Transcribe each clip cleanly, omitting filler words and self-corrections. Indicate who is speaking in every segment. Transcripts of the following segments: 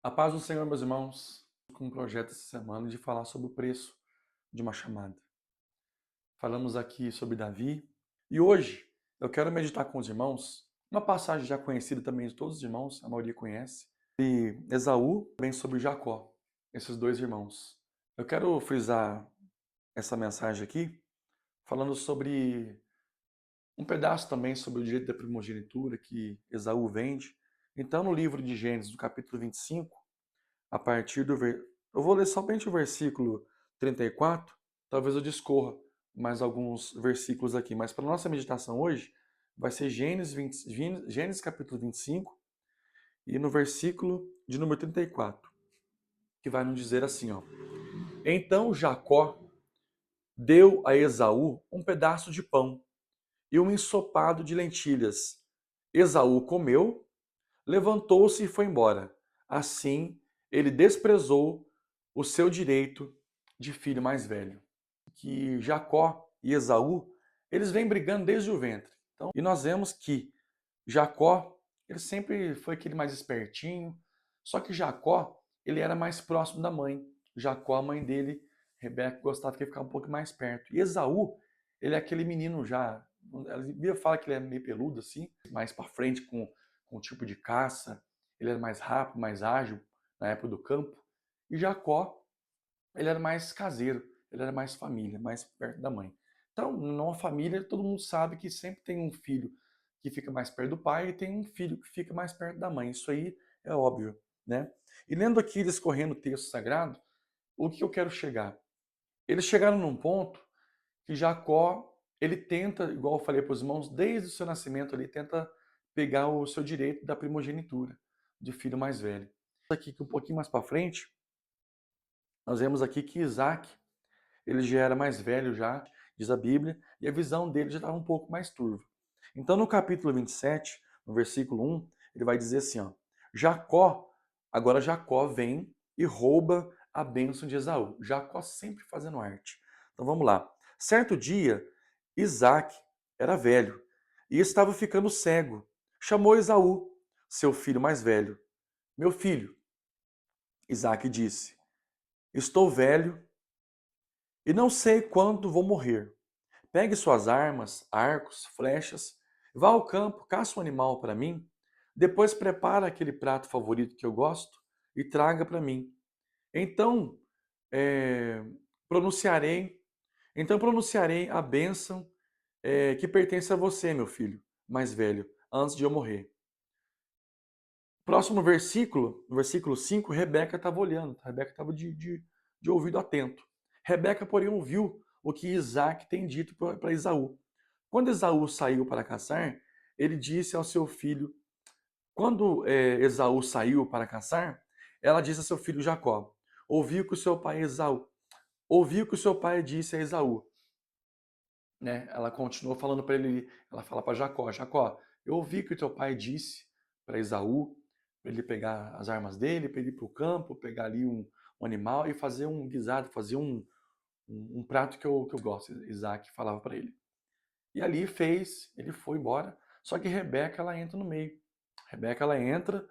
Speaker 1: A paz do Senhor, meus irmãos, com um projeto essa semana de falar sobre o preço de uma chamada. Falamos aqui sobre Davi e hoje eu quero meditar com os irmãos uma passagem já conhecida também de todos os irmãos, a maioria conhece, e Esaú, também sobre Jacó, esses dois irmãos. Eu quero frisar essa mensagem aqui falando sobre um pedaço também sobre o direito da primogenitura que Esaú vende. Então, no livro de Gênesis, no capítulo 25, a partir do eu vou ler somente o versículo 34, talvez eu discorra mais alguns versículos aqui, mas para nossa meditação hoje vai ser Gênesis capítulo 25 e no versículo de número 34, que vai nos dizer assim, ó: Então Jacó deu a Esaú um pedaço de pão e um ensopado de lentilhas. Esaú comeu, levantou-se e foi embora. Assim, ele desprezou o seu direito de filho mais velho. Que Jacó e Esaú, eles vêm brigando desde o ventre. Então, e nós vemos que Jacó, ele sempre foi aquele mais espertinho, só que Jacó, ele era mais próximo da mãe. Jacó, a mãe dele, Rebeca, gostava que ele ficasse um pouco mais perto. E Esaú, ele é aquele menino já, a Bíblia fala que ele é meio peludo assim, mais para frente com o tipo de caça, ele era mais rápido, mais ágil na época do campo. E Jacó, ele era mais caseiro, ele era mais família, mais perto da mãe. Então, numa família, todo mundo sabe que sempre tem um filho que fica mais perto do pai e tem um filho que fica mais perto da mãe. Isso aí é óbvio, né? E lendo aqui, discorrendo o texto sagrado, o que eu quero chegar? Eles chegaram num ponto que Jacó, ele tenta, igual eu falei para os irmãos, desde o seu nascimento, ele tenta pegar o seu direito da primogenitura, de filho mais velho. Aqui que um pouquinho mais para frente, nós vemos aqui que Isaac, ele já era mais velho já, diz a Bíblia, e a visão dele já estava um pouco mais turva. Então no capítulo 27, no versículo 1, ele vai dizer assim, ó: agora Jacó vem e rouba a bênção de Esaú. Jacó sempre fazendo arte. Então vamos lá. Certo dia, Isaac era velho e estava ficando cego. Chamou Esaú, seu filho mais velho. Meu filho, Isaac disse, estou velho e não sei quando vou morrer. Pegue suas armas, arcos, flechas, vá ao campo, caça um animal para mim, depois prepara aquele prato favorito que eu gosto e traga para mim. Então eh, pronunciarei, pronunciarei a bênção que pertence a você, meu filho mais velho, antes de eu morrer. Próximo versículo, no versículo 5, Rebeca estava olhando, Rebeca estava de ouvido atento. Rebeca, porém, ouviu o que Isaac tem dito para Esaú. Quando Esaú saiu para caçar, ele disse ao seu filho, quando Esaú saiu para caçar, ela disse ao seu filho Jacó, ouviu que o seu pai Esaú, ouviu que o seu pai disse a Esaú, né? Ela continuou falando para ele, ela fala para Jacó, Jacó, eu ouvi que o teu pai disse para Esaú, para ele pegar as armas dele, para ele ir para o campo, pegar ali um animal e fazer um guisado, fazer um prato que eu gosto. Isaac falava para ele. E ali fez, ele foi embora. Só que Rebeca, ela entra no meio. Rebeca, ela entra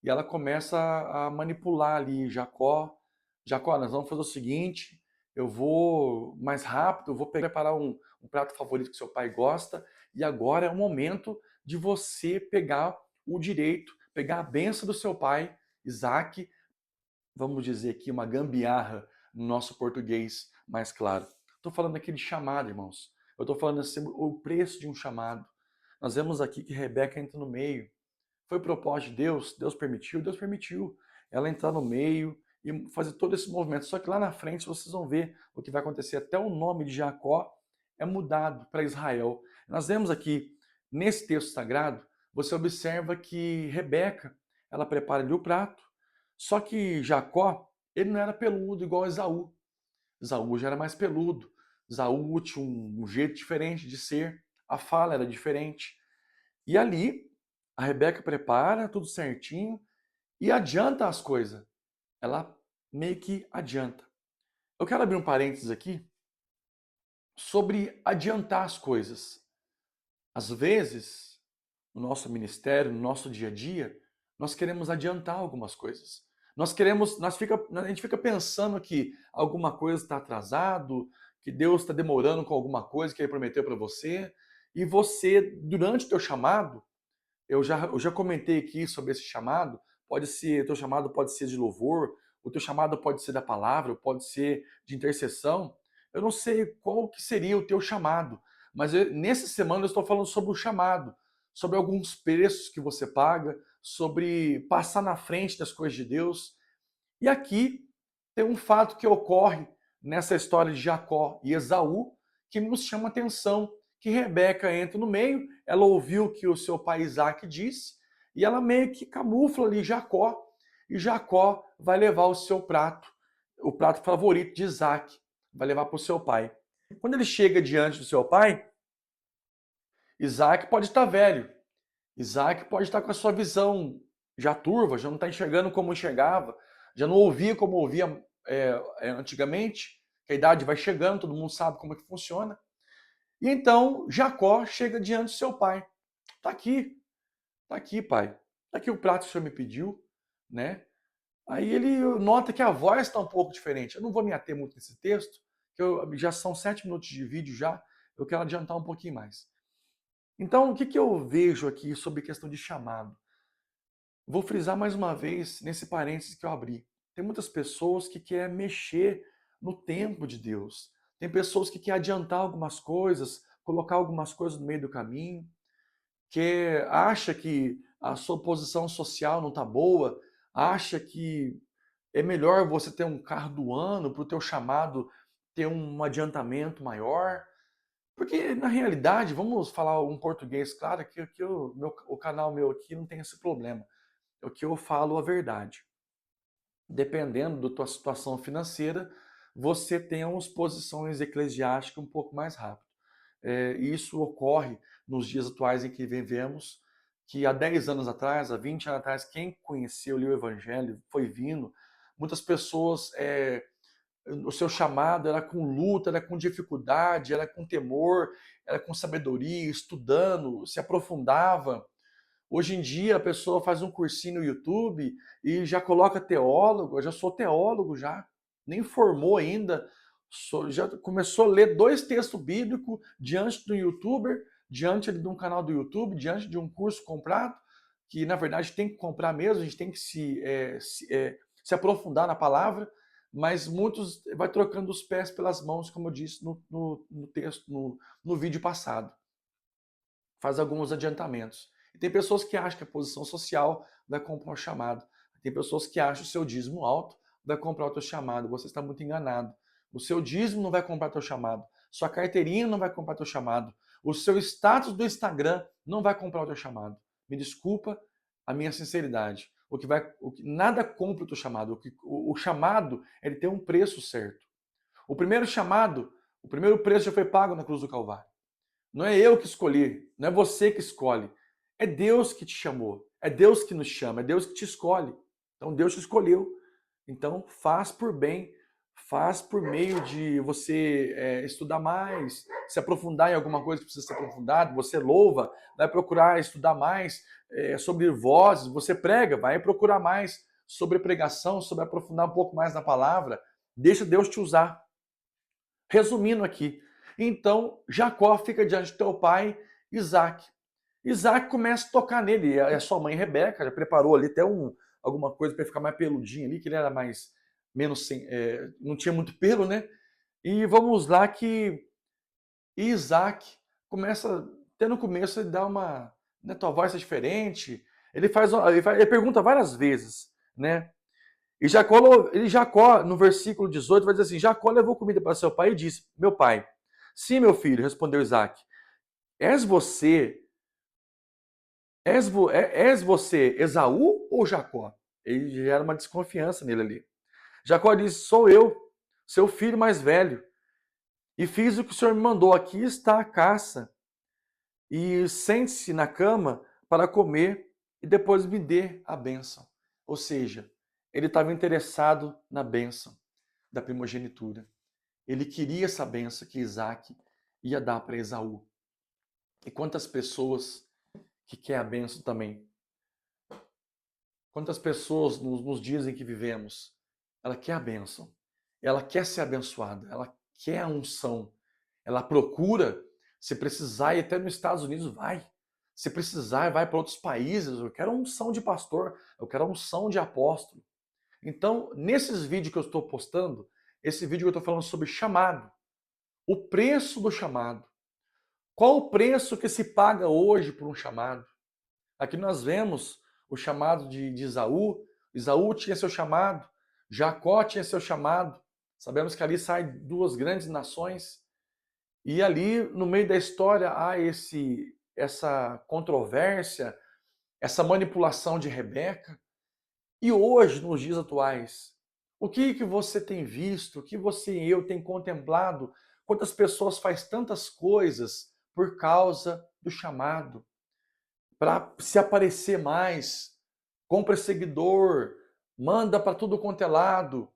Speaker 1: e ela começa a manipular ali Jacó. Jacó, nós vamos fazer o seguinte, eu vou mais rápido, eu vou preparar um prato favorito que seu pai gosta e agora é o momento de você pegar o direito, pegar a benção do seu pai, Isaac, vamos dizer aqui, uma gambiarra no nosso português mais claro. Estou falando aqui de chamado, irmãos. Eu estou falando assim, o preço de um chamado. Nós vemos aqui que Rebeca entra no meio. Foi propósito de Deus? Deus permitiu ela entrar no meio e fazer todo esse movimento. Só que lá na frente vocês vão ver o que vai acontecer. Até o nome de Jacó é mudado para Israel. Nós vemos aqui, nesse texto sagrado, você observa que Rebeca, ela prepara ali o prato, só que Jacó, ele não era peludo igual Esaú. Esaú já era mais peludo. Esaú tinha um jeito diferente de ser, a fala era diferente. E ali, a Rebeca prepara tudo certinho e adianta as coisas. Ela meio que adianta. Eu quero abrir um parênteses aqui sobre adiantar as coisas. Às vezes, no nosso ministério, no nosso dia a dia, nós queremos adiantar algumas coisas. A gente fica pensando que alguma coisa está atrasado, que Deus está demorando com alguma coisa que Ele prometeu para você, e você, durante o teu chamado, eu já comentei aqui sobre esse chamado. O teu chamado pode ser de louvor, o teu chamado pode ser da palavra, pode ser de intercessão. Eu não sei qual que seria o teu chamado, mas nessa semana eu estou falando sobre o chamado, sobre alguns preços que você paga, sobre passar na frente das coisas de Deus. E aqui tem um fato que ocorre nessa história de Jacó e Esaú que nos chama a atenção, que Rebeca entra no meio, ela ouviu o que o seu pai Isaac disse, e ela meio que camufla ali Jacó, e Jacó vai levar o prato favorito de Isaac, vai levar para o seu pai. Quando ele chega diante do seu pai, Isaac pode estar velho, Isaac pode estar com a sua visão já turva, já não está enxergando como enxergava, já não ouvia como ouvia antigamente, que a idade vai chegando, todo mundo sabe como é que funciona. E então Jacó chega diante do seu pai. Tá aqui, pai. Tá aqui o prato que o senhor me pediu, né? Aí ele nota que a voz está um pouco diferente. Eu não vou me ater muito nesse texto, que já são 7 minutos de vídeo já, eu quero adiantar um pouquinho mais. Então, o que eu vejo aqui sobre questão de chamado? Vou frisar mais uma vez nesse parênteses que eu abri. Tem muitas pessoas que querem mexer no tempo de Deus. Tem pessoas que querem adiantar algumas coisas, colocar algumas coisas no meio do caminho, que acha que a sua posição social não está boa, acha que é melhor você ter um carro do ano para o teu chamado ter um adiantamento maior. Porque, na realidade, vamos falar um português claro, que o canal meu aqui não tem esse problema. É o que eu falo a verdade. Dependendo da tua situação financeira, você tem umas posições eclesiásticas um pouco mais rápido. Isso ocorre nos dias atuais em que vivemos, que há 10 anos atrás, há 20 anos atrás, quem conheceu ali o Evangelho foi vindo, muitas pessoas, o seu chamado era com luta, era com dificuldade, era com temor, era com sabedoria, estudando, se aprofundava. Hoje em dia a pessoa faz um cursinho no YouTube e já coloca teólogo, eu já sou teólogo já, nem formou ainda, já começou a ler 2 textos bíblicos diante do youtuber, diante de um canal do YouTube, diante de um curso comprado, que na verdade tem que comprar mesmo, a gente tem que se aprofundar na palavra, mas muitos vai trocando os pés pelas mãos, como eu disse no texto, no vídeo passado. Faz alguns adiantamentos. E tem pessoas que acham que a posição social vai comprar o chamado. Tem pessoas que acham o seu dízimo alto vai comprar o teu chamado. Você está muito enganado. O seu dízimo não vai comprar o teu chamado. Sua carteirinha não vai comprar o teu chamado. O seu status do Instagram não vai comprar o teu chamado. Me desculpa a minha sinceridade. Nada compra o teu chamado. O chamado, ele tem um preço certo. O primeiro chamado, o primeiro preço já foi pago na cruz do Calvário. Não é eu que escolhi, não é você que escolhe. É Deus que te chamou, é Deus que nos chama, é Deus que te escolhe. Então Deus te escolheu. Então faz por bem, faz por meio de você estudar mais, se aprofundar em alguma coisa que precisa ser aprofundado. Você louva, vai procurar estudar mais sobre vozes, você prega, vai procurar mais sobre pregação, sobre aprofundar um pouco mais na palavra. Deixa Deus te usar. Resumindo aqui, então Jacó fica diante do teu pai, Isaac. Isaac começa a tocar nele, e a sua mãe Rebeca já preparou ali até alguma coisa para ele ficar mais peludinho ali, que ele era menos não tinha muito pelo, né? E vamos lá que Isaac começa, até no começo ele dá né, tua voz é diferente, ele pergunta várias vezes, né? Jacó, no versículo 18, vai dizer assim: Jacó levou comida para seu pai e disse: Meu pai, sim, meu filho, respondeu Isaac, és você, és você Esaú ou Jacó? Ele gera uma desconfiança nele ali. Jacó disse: Sou eu, seu filho mais velho, e fiz o que o senhor me mandou. Aqui está a caça, e sente-se na cama para comer, e depois me dê a bênção. Ou seja, ele estava interessado na bênção da primogenitura. Ele queria essa benção que Isaac ia dar para Esaú. E quantas pessoas que quer a benção também? Quantas pessoas nos dias em que vivemos, ela quer a bênção, ela quer ser abençoada, ela quer a unção, ela procura, se precisar ir até nos Estados Unidos, vai. Se precisar, vai para outros países. Eu quero a unção de pastor, eu quero a unção de apóstolo. Então, nesses vídeos que eu estou postando, esse vídeo que eu estou falando sobre chamado, o preço do chamado. Qual o preço que se paga hoje por um chamado? Aqui nós vemos o chamado de Esaú. Esaú tinha seu chamado, Jacó tinha seu chamado. Sabemos que ali saem duas grandes nações. E ali, no meio da história, há essa controvérsia, essa manipulação de Rebeca. E hoje, nos dias atuais, o que você tem visto, o que você e eu tem contemplado? Quantas pessoas faz tantas coisas por causa do chamado? Para se aparecer mais, compra seguidor, manda para tudo quanto é lado,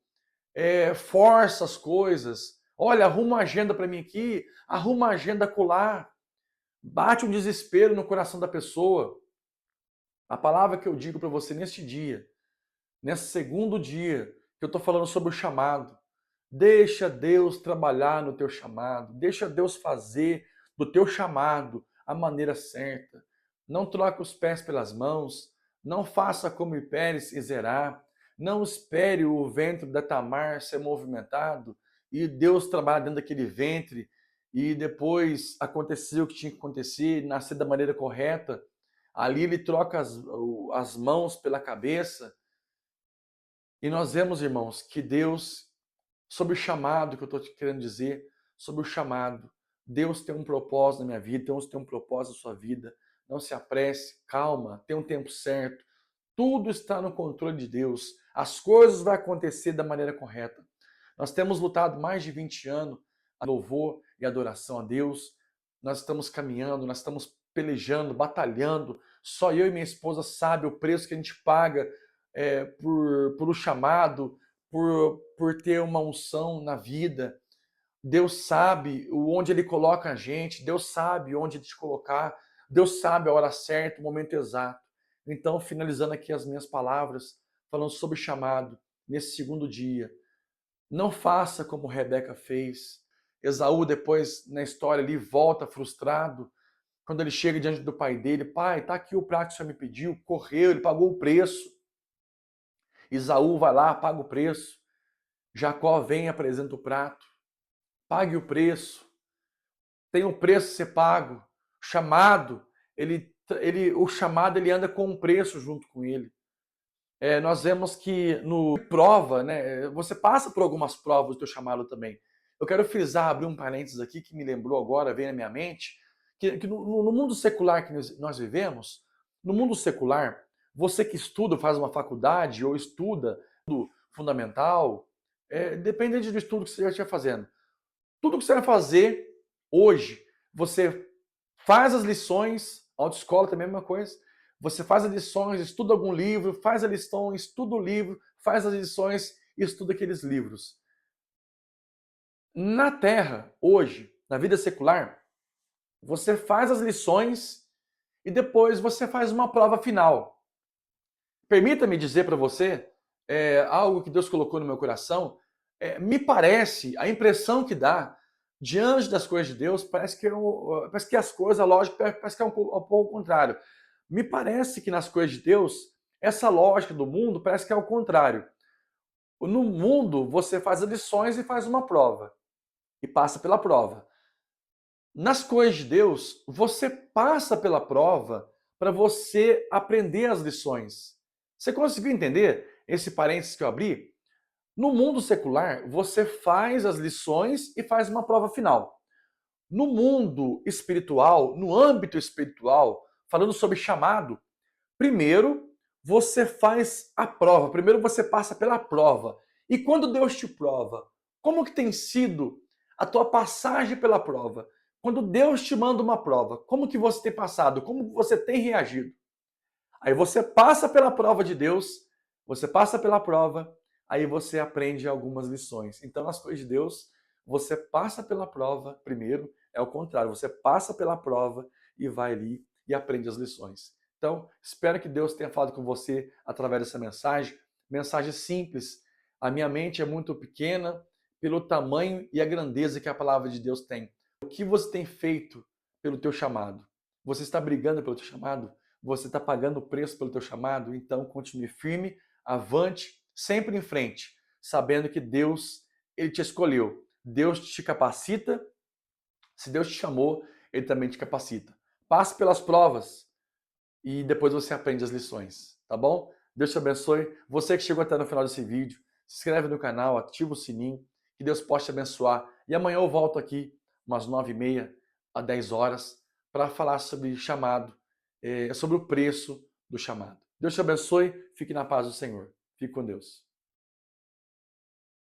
Speaker 1: força as coisas. Olha, arruma uma agenda para mim aqui, arruma uma agenda acolá. Bate um desespero no coração da pessoa. A palavra que eu digo para você neste dia, nesse segundo dia, que eu estou falando sobre o chamado. Deixa Deus trabalhar no teu chamado. Deixa Deus fazer do teu chamado a maneira certa. Não troque os pés pelas mãos. Não faça como Pérez e Zerá. Não espere o ventre da Tamar ser movimentado e Deus trabalhar dentro daquele ventre e depois acontecer o que tinha que acontecer, nascer da maneira correta. Ali ele troca as mãos pela cabeça. E nós vemos, irmãos, que Deus, sobre o chamado que eu estou te querendo dizer, sobre o chamado, Deus tem um propósito na minha vida, Deus tem um propósito na sua vida. Não se apresse, calma, tem um tempo certo. Tudo está no controle de Deus. As coisas vão acontecer da maneira correta. Nós temos lutado mais de 20 anos a louvor e adoração a Deus. Nós estamos caminhando, nós estamos pelejando, batalhando. Só eu e minha esposa sabem o preço que a gente paga por o chamado, por ter uma unção na vida. Deus sabe onde Ele coloca a gente, Deus sabe onde te colocar, Deus sabe a hora certa, o momento exato. Então, finalizando aqui as minhas palavras, falando sobre chamado, nesse segundo dia, não faça como Rebeca fez. Esaú, depois, na história ali, volta frustrado. Quando ele chega diante do pai dele, pai, tá aqui o prato que o senhor me pediu, correu, ele pagou o preço. Esaú vai lá, paga o preço. Jacó vem e apresenta o prato. Pague o preço. Tem um preço a ser pago. Chamado, o chamado ele anda com um preço junto com ele. Nós vemos que no prova, né, você passa por algumas provas do teu chamado também. Eu quero frisar, abrir um parênteses aqui que me lembrou agora, veio na minha mente, que no mundo secular que nós vivemos, no mundo secular, você que estuda, faz uma faculdade ou estuda do fundamental, dependente do estudo que você já estiver fazendo. Tudo que você vai fazer hoje, você faz as lições, autoescola também é a mesma coisa, você faz as lições, estuda algum livro, faz a lição, estuda o livro, faz as lições e estuda aqueles livros. Na Terra, hoje, na vida secular, você faz as lições e depois você faz uma prova final. Permita-me dizer para você algo que Deus colocou no meu coração. Me parece, a impressão que dá, diante das coisas de Deus, parece que as coisas, a lógica, parece que é um pouco ao contrário. Me parece que nas coisas de Deus, essa lógica do mundo parece que é o contrário. No mundo, você faz as lições e faz uma prova. E passa pela prova. Nas coisas de Deus, você passa pela prova para você aprender as lições. Você conseguiu entender esse parênteses que eu abri? No mundo secular, você faz as lições e faz uma prova final. No mundo espiritual, no âmbito espiritual, falando sobre chamado, primeiro você faz a prova, primeiro você passa pela prova. E quando Deus te prova, como que tem sido a tua passagem pela prova? Quando Deus te manda uma prova, como que você tem passado? Como você tem reagido? Aí você passa pela prova de Deus, você passa pela prova, aí você aprende algumas lições. Então, nas coisas de Deus, você passa pela prova primeiro, é o contrário, você passa pela prova e vai ali e aprende as lições. Então, espero que Deus tenha falado com você através dessa mensagem. Mensagem simples. A minha mente é muito pequena pelo tamanho e a grandeza que a palavra de Deus tem. O que você tem feito pelo teu chamado? Você está brigando pelo teu chamado? Você está pagando o preço pelo teu chamado? Então, continue firme, avante, sempre em frente, sabendo que Deus, Ele te escolheu. Deus te capacita. Se Deus te chamou, Ele também te capacita. Passe pelas provas e depois você aprende as lições, tá bom? Deus te abençoe. Você que chegou até no final desse vídeo, se inscreve no canal, ativa o sininho, que Deus possa te abençoar. E amanhã eu volto aqui, umas 9h30 a 10 horas, para falar sobre chamado, sobre o preço do chamado. Deus te abençoe, fique na paz do Senhor. Fique com Deus.